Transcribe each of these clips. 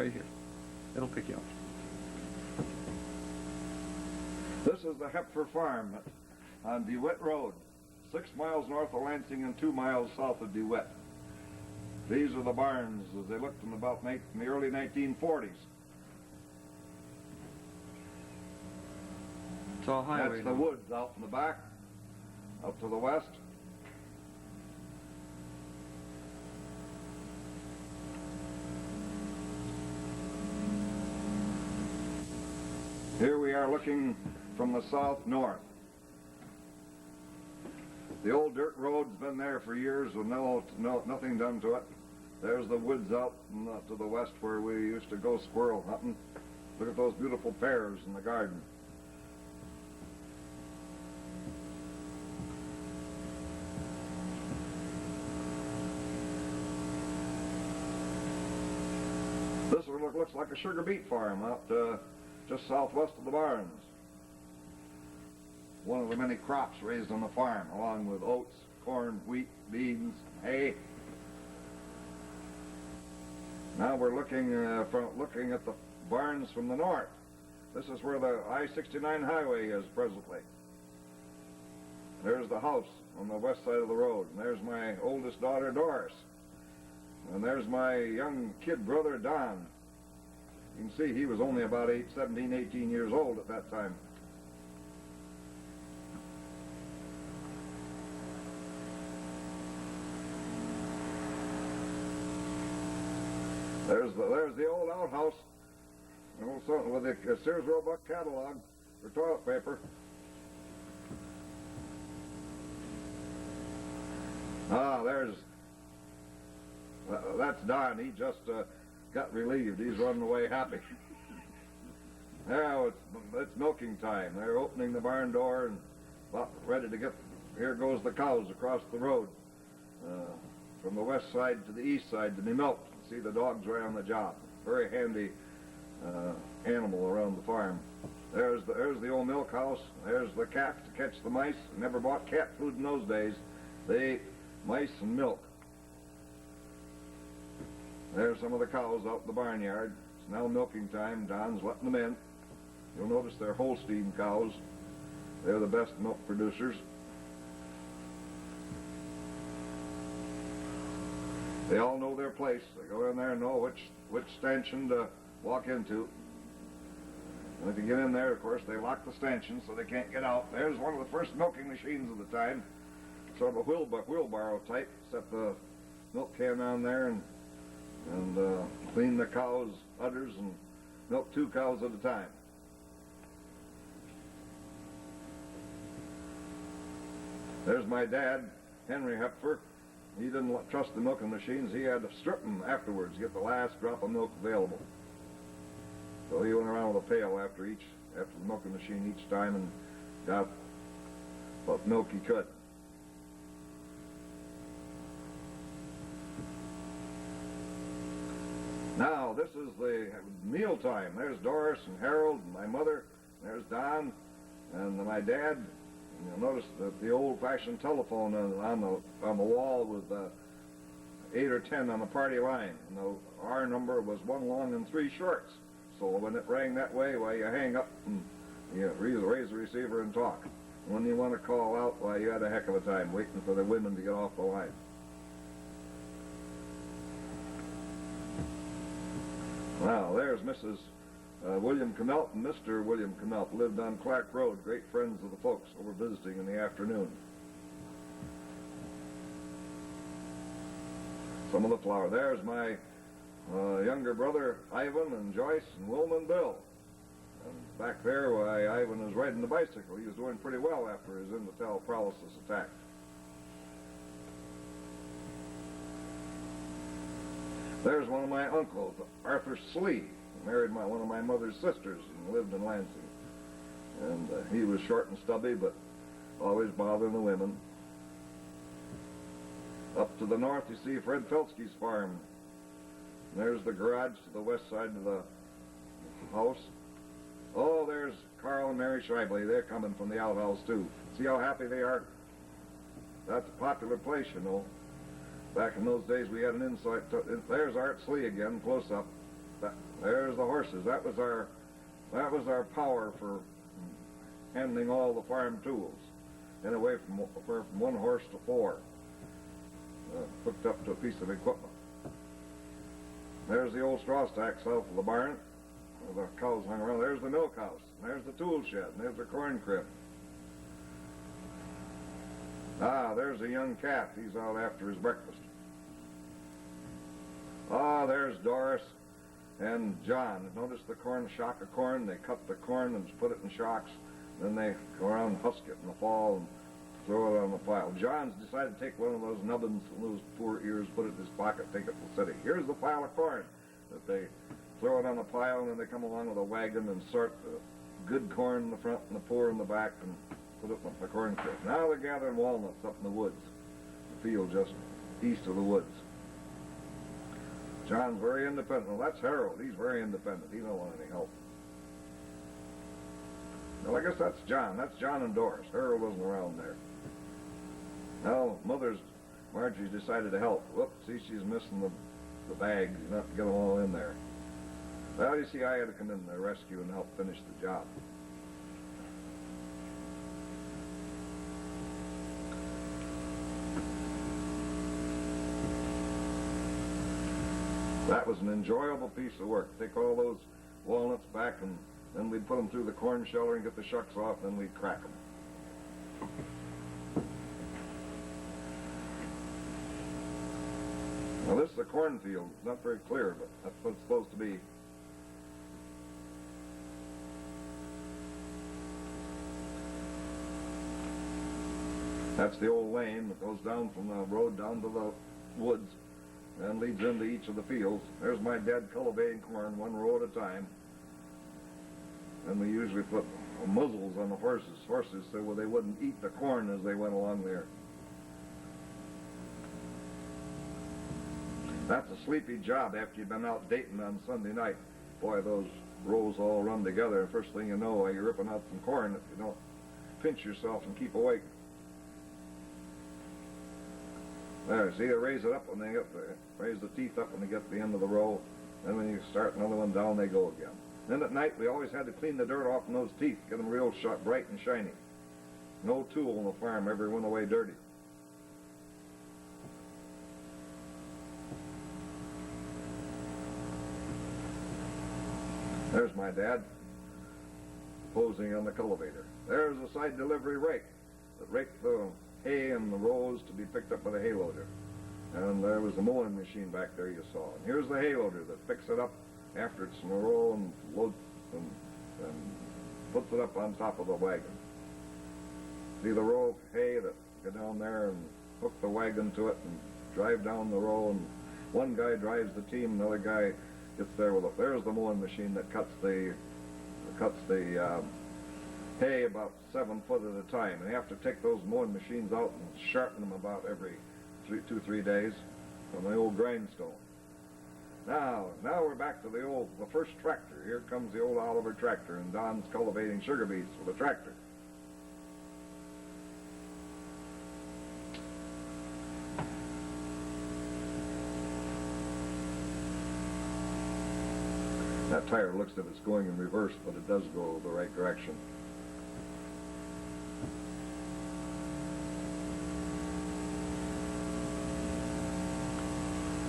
right here. It'll pick you up. This is the Hepfer farm on DeWitt Road, 6 miles north of Lansing and 2 miles south of DeWitt. These are the barns as they looked in the early 1940s. It's all highway. That's the woods out in the back, up to the west. Here we are looking from the south north. The old dirt road's been there for years with nothing done to it. There's the woods out to the west where we used to go squirrel hunting. Look at those beautiful pears in the garden. This one looks like a sugar beet farm out just southwest of the barns. One of the many crops raised on the farm, along with oats, corn, wheat, beans, hay. Now we're looking at the barns from the north. This is where the I-69 highway is presently. There's the house on the west side of the road, and there's my oldest daughter, Doris. And there's my young kid brother, Don. You can see he was only about 17, 18 years old at that time. There's the old outhouse, with the Sears Roebuck catalog for toilet paper. Ah, that's Don. He just got relieved. He's running away happy. Now it's milking time. They're opening the barn door and about ready to get. Here goes the cows across the road from the west side to the east side to be milked. See the dogs right on the job. Very handy animal around the farm. There's the old milk house. There's the calf to catch the mice. Never bought cat food in those days. They ate mice and milk. There's some of the cows out in the barnyard. It's now milking time. Don's letting them in. You'll notice they're Holstein cows. They're the best milk producers. They all know their place. They go in there and know which stanchion to walk into. And if you get in there, of course, they lock the stanchion so they can't get out. There's one of the first milking machines of the time. Sort of a wheelbarrow type. Set the milk can on there and clean the cows' udders and milk 2 cows at a time. There's my dad, Henry Hepfer. He didn't trust the milking machines. He had to strip them afterwards, get the last drop of milk available. So he went around with a pail after the milking machine each time and got what milk he could. Now, this is the meal time. There's Doris and Harold and my mother. There's Don and my dad. And you'll notice that the old-fashioned telephone on the wall with 8 or 10 on the party line. And our number was 1 long and 3 shorts. So when it rang that way, why, you hang up and you raise the receiver and talk. When you want to call out, why, you had a heck of a time waiting for the women to get off the line. Now, there's Mrs. William Kemelt and Mr. William Kemelt. Lived on Clark Road, great friends of the folks, over visiting in the afternoon. Some of the flour. There's my younger brother, Ivan, and Joyce, and Wilma and Bill. And back there, why, Ivan was riding the bicycle. He was doing pretty well after his infantile paralysis attack. There's one of my uncles, Arthur Slee. He married one of my mother's sisters and lived in Lansing. And he was short and stubby, but always bothering the women. Up to the north, you see Fred Felske's farm. And there's the garage to the west side of the house. Oh, there's Carl and Mary Schreibley. They're coming from the outhouse, too. See how happy they are? That's a popular place, you know. Back in those days, we had an insight. There's Art Slee again, close up. There's the horses. That was our power for handling all the farm tools. Anyway, from one horse to four, hooked up to a piece of equipment. There's the old straw stack south of the barn, where the cows hung around. There's the milk house. There's the tool shed. And there's the corn crib. There's a young calf. He's out after his breakfast. There's Doris and John. Notice the shock of corn. They cut the corn and put it in shocks. Then they go around and husk it in the fall and throw it on the pile. John's decided to take one of those nubbins from those poor ears, put it in his pocket, take it to the city. Here's the pile of corn that they throw it on the pile, and then they come along with a wagon and sort the good corn in the front and the poor in the back and put it in the corn crib. Now they're gathering walnuts up in the woods, the field just east of the woods. John's very independent. Well, that's Harold. He's very independent. He don't want any help. Well, I guess that's John. That's John and Doris. Harold wasn't around there. Now, Margie's decided to help. Whoops, see, she's missing the bags, not to get them all in there. Well, you see, I had to come in the rescue and help finish the job. That was an enjoyable piece of work. Take all those walnuts back, and then we'd put them through the corn sheller and get the shucks off, and then we'd crack them. Now this is a cornfield. It's not very clear, but that's what it's supposed to be. That's the old lane that goes down from the road down to the woods and leads into each of the fields. There's my dad cultivating corn one row at a time. And we usually put muzzles on the horses so they wouldn't eat the corn as they went along there. That's a sleepy job after you've been out dating on Sunday night. Boy, those rows all run together. First thing you know, you're ripping out some corn if you don't pinch yourself and keep awake. There, see, they raise it up when they raise the teeth up when they get to the end of the row. Then when you start another one down, they go again. Then at night, we always had to clean the dirt off from those teeth, get them real bright and shiny. No tool on the farm ever went away dirty. There's my dad, posing on the cultivator. There's a side delivery rake that raked the hay and the rows to be picked up by the hay loader. And there was the mowing machine back there you saw. And here's the hay loader that picks it up after it's in a row and loads and puts it up on top of the wagon. See the row of hay that go down there and hook the wagon to it and drive down the row, and one guy drives the team, another guy gets there with it. There's the mowing machine that cuts the hay about 7 foot at a time, and you have to take those mowing machines out and sharpen them about every 2-3 days on the old grindstone. Now we're back to the first tractor. Here comes the old Oliver tractor, and Don's cultivating sugar beets with a tractor. That tire looks as if it's going in reverse, but it does go the right direction.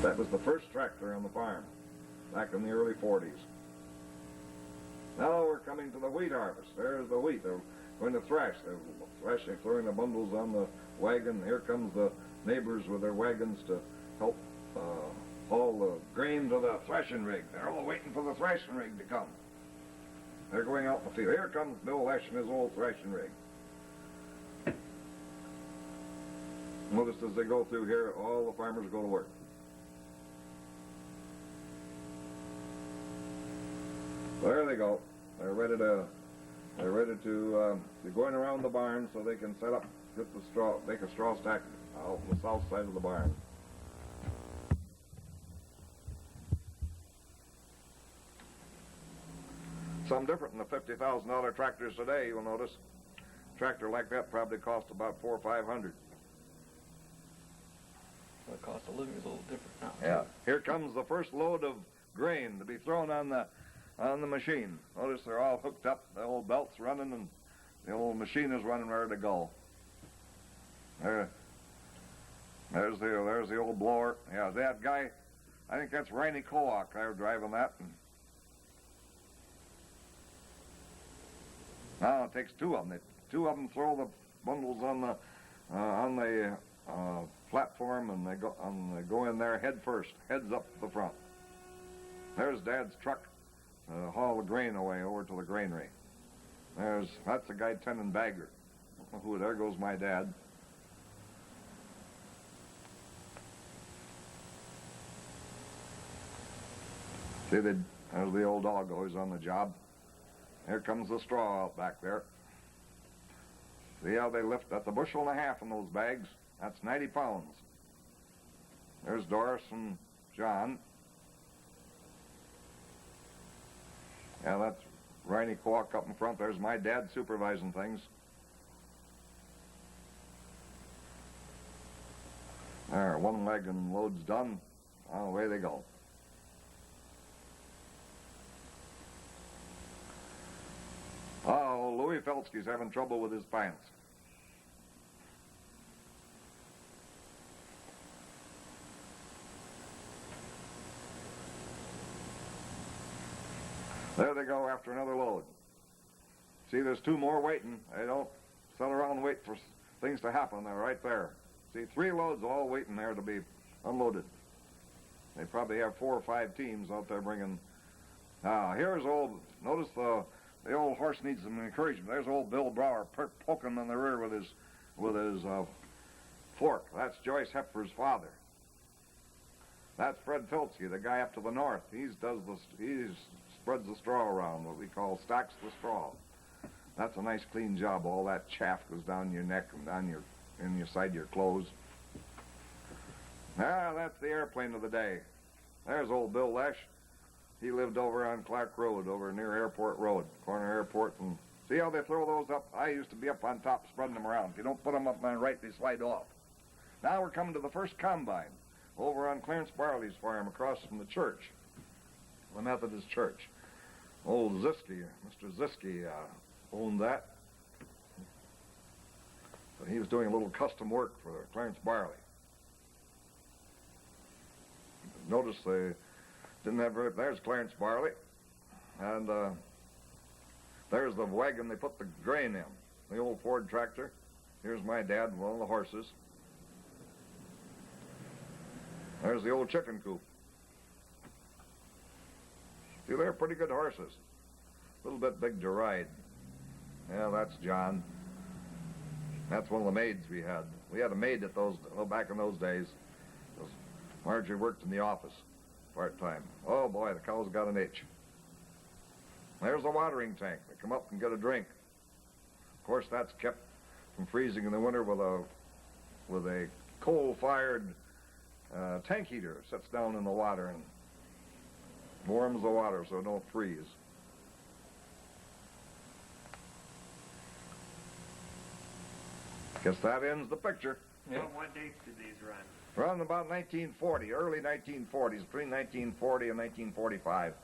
That was the first tractor on the farm, back in the early 40s. Now we're coming to the wheat harvest. There's the wheat. They're going to thrash. They're thrashing, throwing the bundles on the wagon. Here comes the neighbors with their wagons to help haul the grain to the thrashing rig. They're all waiting for the thrashing rig to come. They're going out in the field. Here comes Bill Lesh and his old thrashing rig. Notice as they go through here, all the farmers go to work. There they go. They're ready to they're going around the barn so they can set up, get the straw, make a straw stack out on the south side of the barn. Some different than the $50,000 tractors today, you'll notice. A tractor like that probably cost about $400 or $500. The cost of living is a little different now. Yeah. Here comes the first load of grain to be thrown on the machine. Notice they're all hooked up. The old belt's running, and the old machine is running ready to go. There's the old blower. Yeah, that guy, I think that's Riney Coak. They were driving that. And now it takes two of them. Two of them throw the bundles on the platform, and they go in there head first, heads up the front. There's Dad's truck to haul the grain away over to the granary. That's the guy tending bagger. There goes my dad. See, there's the old dog always on the job. Here comes the straw out back there. See how they lift? That's a bushel and a half in those bags. That's 90 pounds. There's Doris and John. Yeah, that's Riney Coak up in front. There's my dad supervising things. There, one wagon load's done. Away they go. Oh, Louis Felsky's having trouble with his pants. There they go after another load. See, there's two more waiting. They don't sit around and wait for things to happen. They're right there. See, 3 loads all waiting there to be unloaded. They probably have 4 or 5 teams out there bringing. Here's old. Notice the old horse needs some encouragement. There's old Bill Brower poking him in the rear with his fork. That's Joyce Hepfer's father. That's Fred Filtsky, the guy up to the north. He spreads the straw around, what we call stacks the straw. That's a nice clean job. All that chaff goes down your neck and down your side of your clothes. That's the airplane of the day. There's old Bill Lesh. He lived over on Clark Road, over near Airport Road, corner Airport. And see how they throw those up? I used to be up on top spreading them around. If you don't put them up on the right, they slide off. Now we're coming to the first combine over on Clarence Barley's farm across from the church, the Methodist church. Old Ziske, Mr. Ziske, owned that. So he was doing a little custom work for Clarence Barley. Notice they didn't have there's Clarence Barley, and there's the wagon they put the grain in, the old Ford tractor. Here's my dad and one of the horses. There's the old chicken coop. See, they're pretty good horses. A little bit big to ride. Yeah, that's John. That's one of the maids we had. We had a maid back in those days. Marjorie worked in the office part-time. Oh, boy, the cow's got an itch. There's the watering tank. They come up and get a drink. Of course, that's kept from freezing in the winter with a coal-fired tank heater. Sits down in the water and warms the water so it don't freeze. Guess that ends the picture. Yeah. Well, what dates did these run? Around about 1940, early 1940s, between 1940 and 1945.